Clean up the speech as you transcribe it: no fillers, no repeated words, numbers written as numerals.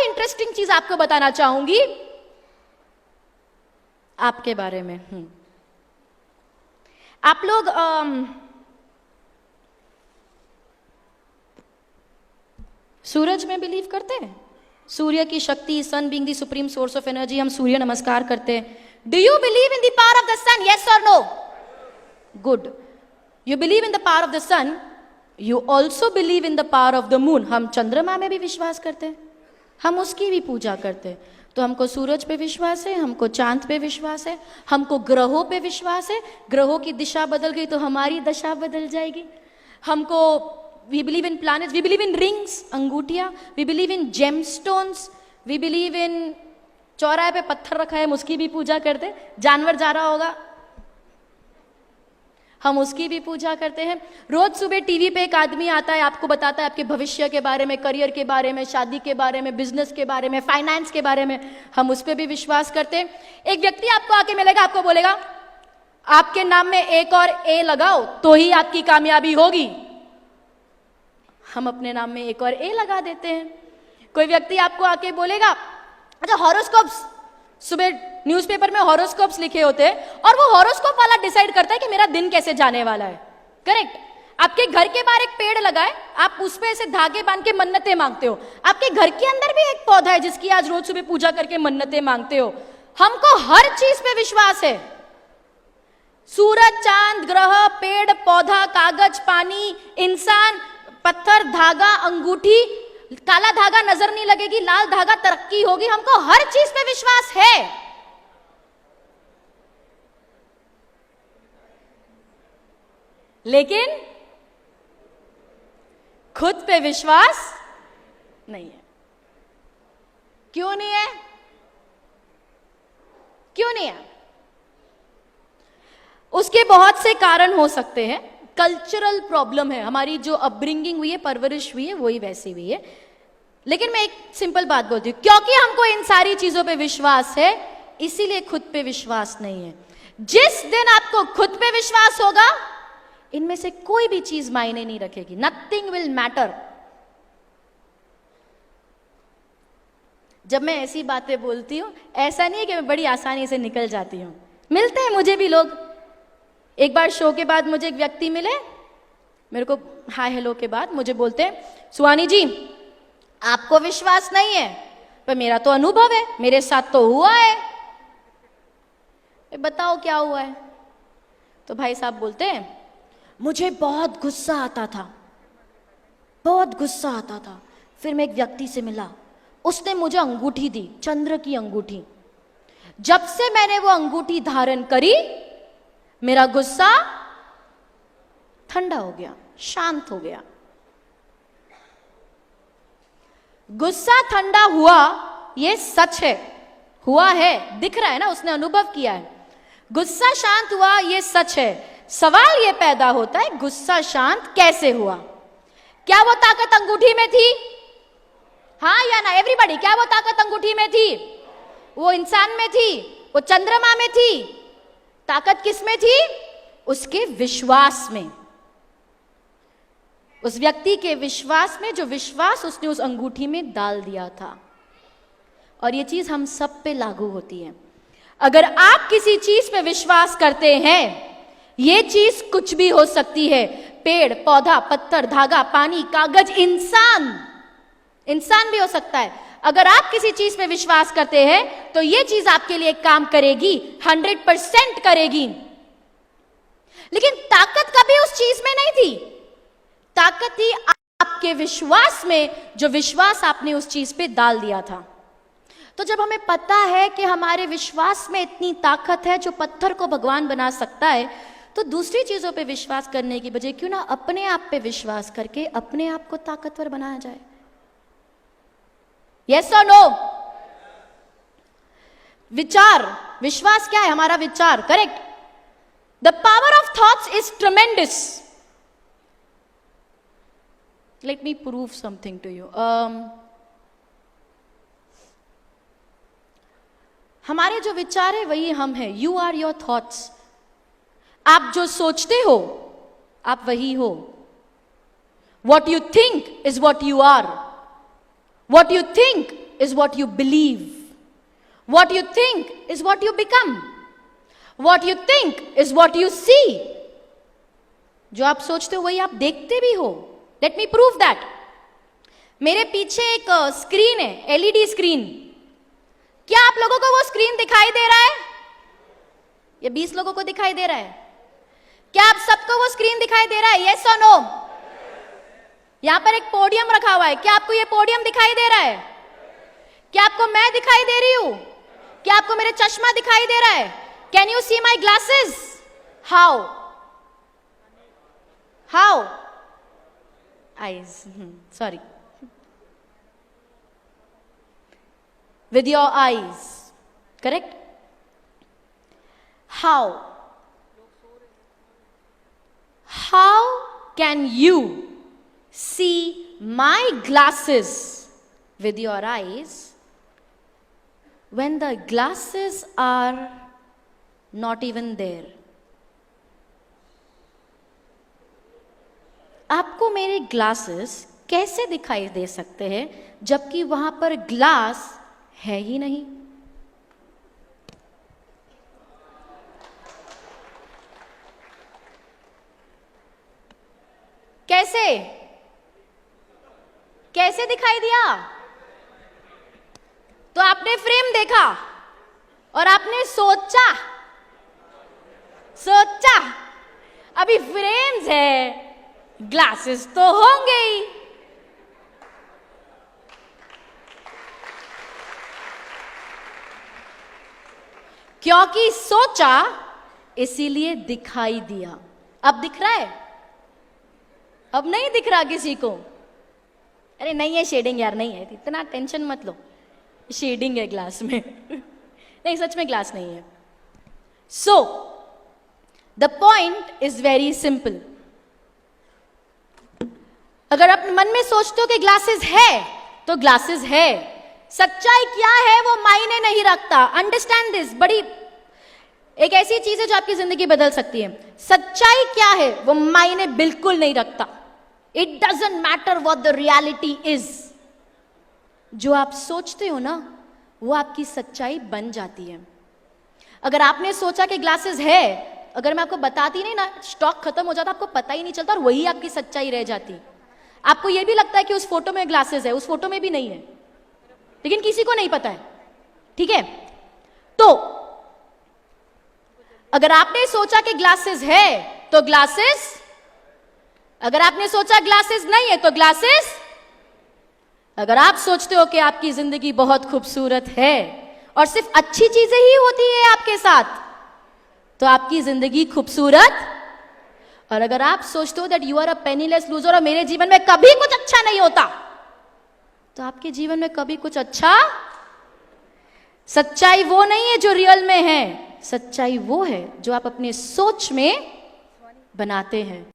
Interesting चीज आपको बताना चाहूंगी आपके बारे में। आप लोग सूरज में बिलीव करते हैं? सूर्य की शक्ति, sun being the supreme source of energy, हम सूर्य नमस्कार करते हैं। Do you believe in the power of the sun? Yes और no? Good. You believe in the power of the sun, you also believe in the power of the moon. हम चंद्रमा में भी विश्वास करते हैं, हम उसकी भी पूजा करते हैं। तो हमको सूरज पे विश्वास है, हमको चांद पे विश्वास है, हमको ग्रहों पे विश्वास है। ग्रहों की दिशा बदल गई तो हमारी दशा बदल जाएगी। हमको we believe in planets, we believe in rings, अंगूठियां, we believe in gemstones, we believe in चौराहे पे पत्थर रखा है, हम उसकी भी पूजा करते हैं। जानवर जा रहा होगा, हम उसकी भी पूजा करते हैं। रोज सुबह टीवी पे एक आदमी आता है, आपको बताता है आपके भविष्य के बारे में, करियर के बारे में, शादी के बारे में, बिजनेस के बारे में, फाइनेंस के बारे में, हम उस पर भी विश्वास करते हैं। एक व्यक्ति आपको आके मिलेगा, आपको बोलेगा आपके नाम में एक और ए लगाओ तो ही आपकी कामयाबी होगी। हम अपने नाम में एक और ए लगा देते हैं। कोई व्यक्ति आपको आके बोलेगा, अच्छा हॉरोस्कोप्स, सुबह न्यूज़पेपर में हॉरोस्कोप्स लिखे होते हैं और वो हॉरोस्कोप वाला डिसाइड करता है कि मेरा दिन कैसे जाने वाला है। करेक्ट। आपके घर के बाहर एक पेड़ लगा है, आप उस पे ऐसे धागे बांध के मन्नतें मांगते हो। आपके घर के अंदर भी एक पौधा है जिसकी आज रोज सुबह पूजा करके मन्नतें मांगते हो। हमको हर चीज पे विश्वास है। सूरज, चांद, ग्रह, पेड़, पौधा, कागज, पानी, इंसान, पत्थर, धागा, अंगूठी। काला धागा नजर नहीं लगेगी, लाल धागा तरक्की होगी। हमको हर चीज पे विश्वास है। लेकिन खुद पे विश्वास नहीं है। क्यों नहीं है? क्यों नहीं है? उसके बहुत से कारण हो सकते हैं। कल्चरल प्रॉब्लम है, हमारी जो अपब्रिंगिंग हुई है, परवरिश हुई है, वही वैसी हुई है। लेकिन मैं एक सिंपल बात बोलती हूं, क्योंकि हमको इन सारी चीजों पे विश्वास है, इसीलिए खुद पे विश्वास नहीं है। जिस दिन आपको खुद पे विश्वास होगा, इनमें से कोई भी चीज मायने नहीं रखेगी। Nothing will matter. जब मैं ऐसी बातें बोलती हूं, ऐसा नहीं है कि मैं बड़ी आसानी से निकल जाती हूं। मिलते हैं मुझे भी लोग। एक बार शो के बाद मुझे एक व्यक्ति मिले, मेरे को हाय हेलो के बाद मुझे बोलते हैं, सुहानी जी आपको विश्वास नहीं है, पर मेरा तो अनुभव है, मेरे साथ तो हुआ है। बताओ क्या हुआ है? तो भाई साहब बोलते हैं, मुझे बहुत गुस्सा आता था, बहुत गुस्सा आता था। फिर मैं एक व्यक्ति से मिला, उसने मुझे अंगूठी दी, चंद्र की अंगूठी। जब से मैंने वो अंगूठी धारण करी, मेरा गुस्सा ठंडा हो गया, शांत हो गया। गुस्सा ठंडा हुआ, ये सच है, हुआ है, दिख रहा है ना, उसने अनुभव किया है। गुस्सा शांत हुआ, ये सच है। सवाल ये पैदा होता है, गुस्सा शांत कैसे हुआ? क्या वो ताकत अंगूठी में थी? हाँ या ना एवरीबॉडी, क्या वो ताकत अंगूठी में थी? वो इंसान में थी, वो चंद्रमा में थी। ताकत किस में थी? उसके विश्वास में, उस व्यक्ति के विश्वास में, जो विश्वास उसने उस अंगूठी में डाल दिया था। और ये चीज हम सब पे लागू होती है। अगर आप किसी चीज पे विश्वास करते हैं, ये चीज कुछ भी हो सकती है। पेड़, पौधा, पत्थर, धागा, पानी, कागज, इंसान, इंसान भी हो सकता है। अगर आप किसी चीज पे विश्वास करते हैं तो ये चीज आपके लिए काम करेगी, 100% करेगी। लेकिन ताकत कभी उस चीज में नहीं थी। ताकत थी आपके विश्वास में, जो विश्वास आपने उस चीज पे डाल दिया था। तो जब हमें पता है कि हमारे विश्वास में इतनी ताकत है जो पत्थर को भगवान बना सकता है, तो दूसरी चीजों पे विश्वास करने की बजाय क्यों ना अपने आप पे विश्वास करके अपने आप को ताकतवर बनाया जाए? यस और नो? विचार, विश्वास क्या है? हमारा विचार। Correct. The power of thoughts is tremendous. Let me prove something to you. हमारे जो विचार है वही हम हैं। You are your thoughts. आप जो सोचते हो आप वही हो। What you think is what you are. What you think is what you believe. What you think is what you become. What you think is what you see. जो आप सोचते हो वही आप देखते भी हो. Let me prove that. मेरे पीछे एक स्क्रीन है, LED स्क्रीन. क्या आप लोगों को वो स्क्रीन दिखाई दे रहा है? ये 20 लोगों को दिखाई दे रहा है. क्या आप सबको वो स्क्रीन दिखाई दे रहा है? Yes or no? यहां पर एक पोडियम रखा हुआ है. क्या आपको ये पोडियम दिखाई दे रहा है? क्या आपको मैं दिखाई दे रही हूं? क्या आपको मेरे चश्मा दिखाई दे रहा है? Can you see my glasses? How? How? Eyes. Sorry. With your eyes. Correct? How? How can you see my glasses with your eyes when the glasses are not even there? आपको मेरे ग्लासेस कैसे दिखाई दे सकते हैं जबकि वहां पर glass है ही नहीं? कैसे कैसे दिखाई दिया? तो आपने फ्रेम देखा और आपने सोचा अभी फ्रेम्स है, ग्लासेस तो होंगे ही. क्योंकि सोचा इसीलिए दिखाई दिया. अब दिख रहा है? अब नहीं दिख रहा किसी को? अरे नहीं है शेडिंग यार, नहीं है, इतना टेंशन मत लो. शेडिंग है ग्लास में. नहीं, सच में ग्लास नहीं है. So the point is very simple. अगर आप मन में सोचते हो कि ग्लासेस है तो ग्लासेस है. सच्चाई क्या है वो मायने नहीं रखता. Understand this. बड़ी एक ऐसी चीज है जो आपकी जिंदगी बदल सकती है. सच्चाई क्या है वो मायने बिल्कुल नहीं रखता. It doesn't matter what the reality is. जो आप सोचते हो ना वो आपकी सच्चाई बन जाती है. अगर आपने सोचा कि ग्लासेस है, अगर मैं आपको बताती नहीं ना, स्टॉक खत्म हो जाता, आपको पता ही नहीं चलता और वही आपकी सच्चाई रह जाती. आपको यह भी लगता है कि उस फोटो में ग्लासेस है, उस फोटो में भी नहीं है, लेकिन किसी को नहीं पता है. ठीक है? तो अगर आपने सोचा कि ग्लासेस है तो ग्लासेस, अगर आपने सोचा ग्लासेस नहीं है तो ग्लासेस. अगर आप सोचते हो कि आपकी जिंदगी बहुत खूबसूरत है और सिर्फ अच्छी चीजें ही होती है आपके साथ, तो आपकी जिंदगी खूबसूरत. और अगर आप सोचते हो that you are a penniless loser और मेरे जीवन में कभी कुछ अच्छा नहीं होता, तो आपके जीवन में कभी कुछ अच्छा. सच्चाई वो नहीं है जो रियल में है. सच्चाई वो है जो आप अपने सोच में बनाते हैं.